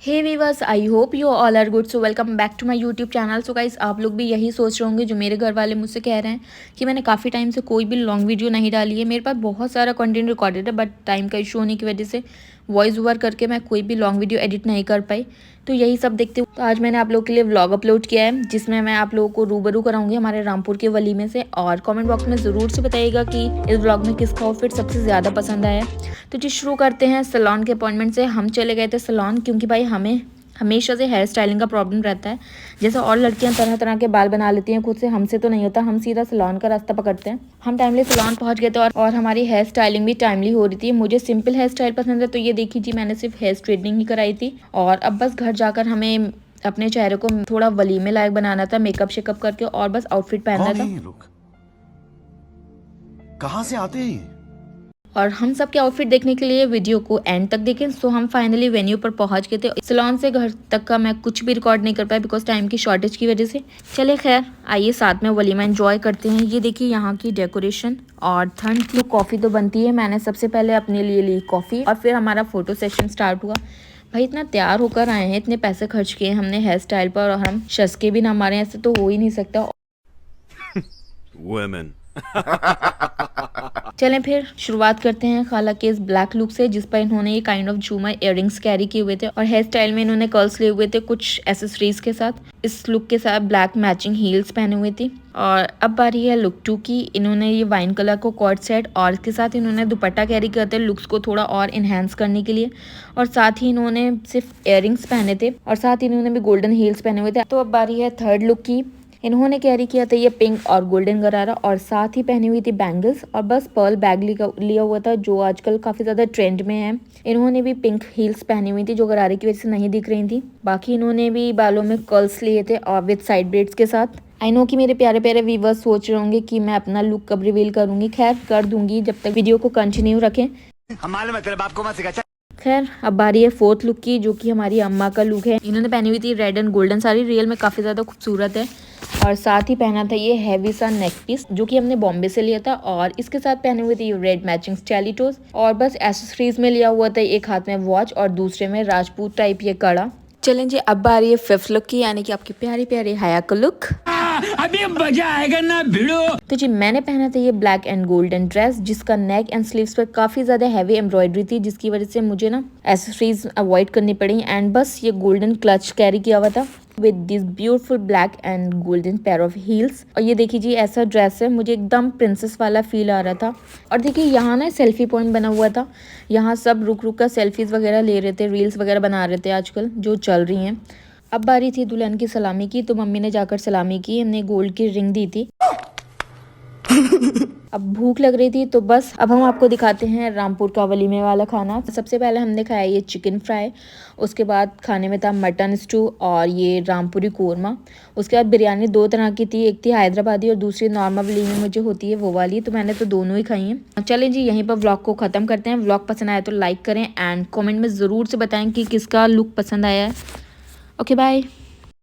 Hey viewers, I hope you all are good. So welcome back to my YouTube channel. So guys, आप लोग भी यही सोच रहे होंगे जो मेरे घर वाले मुझसे कह रहे हैं कि मैंने काफ़ी टाइम से कोई भी लॉन्ग वीडियो नहीं डाली है। मेरे पास बहुत सारा कंटेंट रिकॉर्डेड है, बट टाइम का इशू होने की वजह से वॉइस ओवर करके मैं कोई भी लॉन्ग वीडियो एडिट नहीं कर पाई। तो यही सब देखते हुए तो आज मैंने आप लोगों के लिए व्लॉग अपलोड किया है, जिसमें मैं आप लोगों को रूबरू कराऊंगी हमारे रामपुर के वलीमे से। और कमेंट बॉक्स में ज़रूर से बताइएगा कि इस व्लॉग में किसका आउटफिट सबसे ज़्यादा पसंद आया। तो जी शुरू करते हैं सैलून के अपॉइंटमेंट से। हम चले गए थे सैलून क्योंकि भाई हमें हमेशा से हेयर स्टाइलिंग का प्रॉब्लम रहता है। जैसे और लड़कियां तरह तरह के बाल बना लेती हैं खुद से, हमसे तो नहीं होता। हम सीधा सैलून का रास्ता पकड़ते हैं। हम टाइमली सैलून पहुंच गए थे और हमारी हेयर स्टाइलिंग भी टाइमली हो रही थी। मुझे सिंपल हेयर स्टाइल पसंद है, तो ये देखी जी मैंने सिर्फ हेयर स्ट्रेटनिंग ही कराई थी। और अब बस घर जाकर हमें अपने चेहरे को थोड़ा वलीमे लायक बनाना था, मेकअप शेकअप करके, और बस आउटफिट पहनना था। ये लोग कहाँ से आते हैं? और हम सब के आउटफिट देखने के लिए वीडियो को एंड तक देखें। सो हम फाइनली वेन्यू पर पहुंच गए थे। सैलून से घर तक का मैं कुछ भी रिकॉर्ड नहीं कर पाया बिकॉज टाइम की शॉर्टेज की वजह से। चले खैर, आइए साथ में वलीमा एंजॉय करते हैं। ये देखिए यहाँ की डेकोरेशन। और ठंड की कॉफ़ी तो बनती है। मैंने सबसे पहले अपने लिए ली कॉफ़ी और फिर हमारा फोटो सेशन स्टार्ट हुआ। भाई इतना तैयार होकर आए हैं, इतने पैसे खर्च किए हमने हेयर स्टाइल पर, और हम शस्के भी ना मारे, ऐसे तो हो ही नहीं सकता। Women. चलें फिर शुरुआत करते हैं खाला के इस ब्लैक लुक से, जिस पर इन्होंने ये काइंड ऑफ झूमर इयररिंग्स कैरी किए हुए थे और हेयर स्टाइल में इन्होंने कर्ल्स लिए हुए थे कुछ एसेसरीज के साथ। इस लुक के साथ ब्लैक मैचिंग हील्स पहने हुए थी। और अब बारी है लुक 2 की। इन्होंने ये वाइन कलर को कॉर्ड सेट और इसके साथ इन्होंने दुपट्टा कैरी करते लुक्स को थोड़ा और इन्हेंस करने के लिए। और साथ ही इन्होंने सिर्फ इयररिंग्स पहने थे और साथ ही इन्होंने भी गोल्डन हील्स पहने हुए थे। तो अब बारी है थर्ड लुक की। इन्होंने कैरी किया था ये पिंक और गोल्डन गरारा, और साथ ही पहनी हुई थी बैंगल्स, और बस पर्ल बैग लिया हुआ था जो आजकल काफ़ी ज़्यादा ट्रेंड में है। इन्होंने भी पिंक हील्स पहनी हुई थी जो गरारे की वजह से नहीं दिख रही थी। बाकी इन्होंने भी बालों में कर्ल्स लिए थे और विद साइड ब्रेड्स के साथ। आई नो कि मेरे प्यारे प्यारे व्यूवर्स सोच रहे होंगे कि मैं अपना लुक कब रिवील करूंगी। खैर कर दूंगी, जब तक वीडियो को कंटिन्यू रखें। खैर अब बारी है फोर्थ लुक की, जो कि हमारी अम्मा का लुक है। इन्होंने पहनी हुई थी red and golden sari, real में काफ़ी ज़्यादा खूबसूरत है। और साथ ही पहना था ये हैवी सा नेक पीस जो कि हमने बॉम्बे से लिया था, और इसके साथ पहने हुए थे ये रेड मैचिंग स्टाइलिटोज। और बस एसेसरीज में लिया हुआ था एक हाथ में वॉच और दूसरे में राजपूत टाइप ये कड़ा। चलें जी, अब बारी है फिफ्थ लुक की, यानी कि आपकी प्यारी प्यारी हया का लुक। अभी मजा आएगा ना भिड़ो। तो जी मैंने पहना था ये ब्लैक एंड गोल्डन ड्रेस, जिसका नेक एंड स्लीव्स पर काफी ज्यादा हैवी एम्ब्रॉयडरी थी, जिसकी वजह से मुझे ना एसेसरीज अवॉइड करनी पड़ी। एंड बस ये गोल्डन क्लच कैरी किया हुआ था with this beautiful black and golden pair of heels. और ये देखिए जी ऐसा ड्रेस है, मुझे एकदम प्रिंसेस वाला फील आ रहा था। और देखिए यहाँ ना सेल्फी पॉइंट बना हुआ था, यहाँ सब रुक रुक कर सेल्फीज वगैरह ले रहे थे, रील्स वगैरह बना रहे थे आजकल जो चल रही हैं। अब बारी थी दुल्हन की सलामी की, तो मम्मी ने जाकर सलामी की, हमने गोल्ड की रिंग दी थी। अब भूख लग रही थी, तो बस अब हम आपको दिखाते हैं रामपुर का वलीमे वाला खाना। सबसे पहले हमने खाया ये चिकन फ्राई, उसके बाद खाने में था मटन स्टू और ये रामपुरी कोरमा। उसके बाद बिरयानी दो तरह की थी, एक थी हैदराबादी और दूसरी नॉर्मल वलीमे मुझे होती है वो वाली, तो मैंने तो दोनों ही खाई हैं। चलें जी यहीं पर व्लॉग को ख़त्म करते हैं। व्लॉग पसंद आया तो लाइक करें एंड कॉमेंट में ज़रूर से बताएं कि किसका लुक पसंद आया है। Okay bye.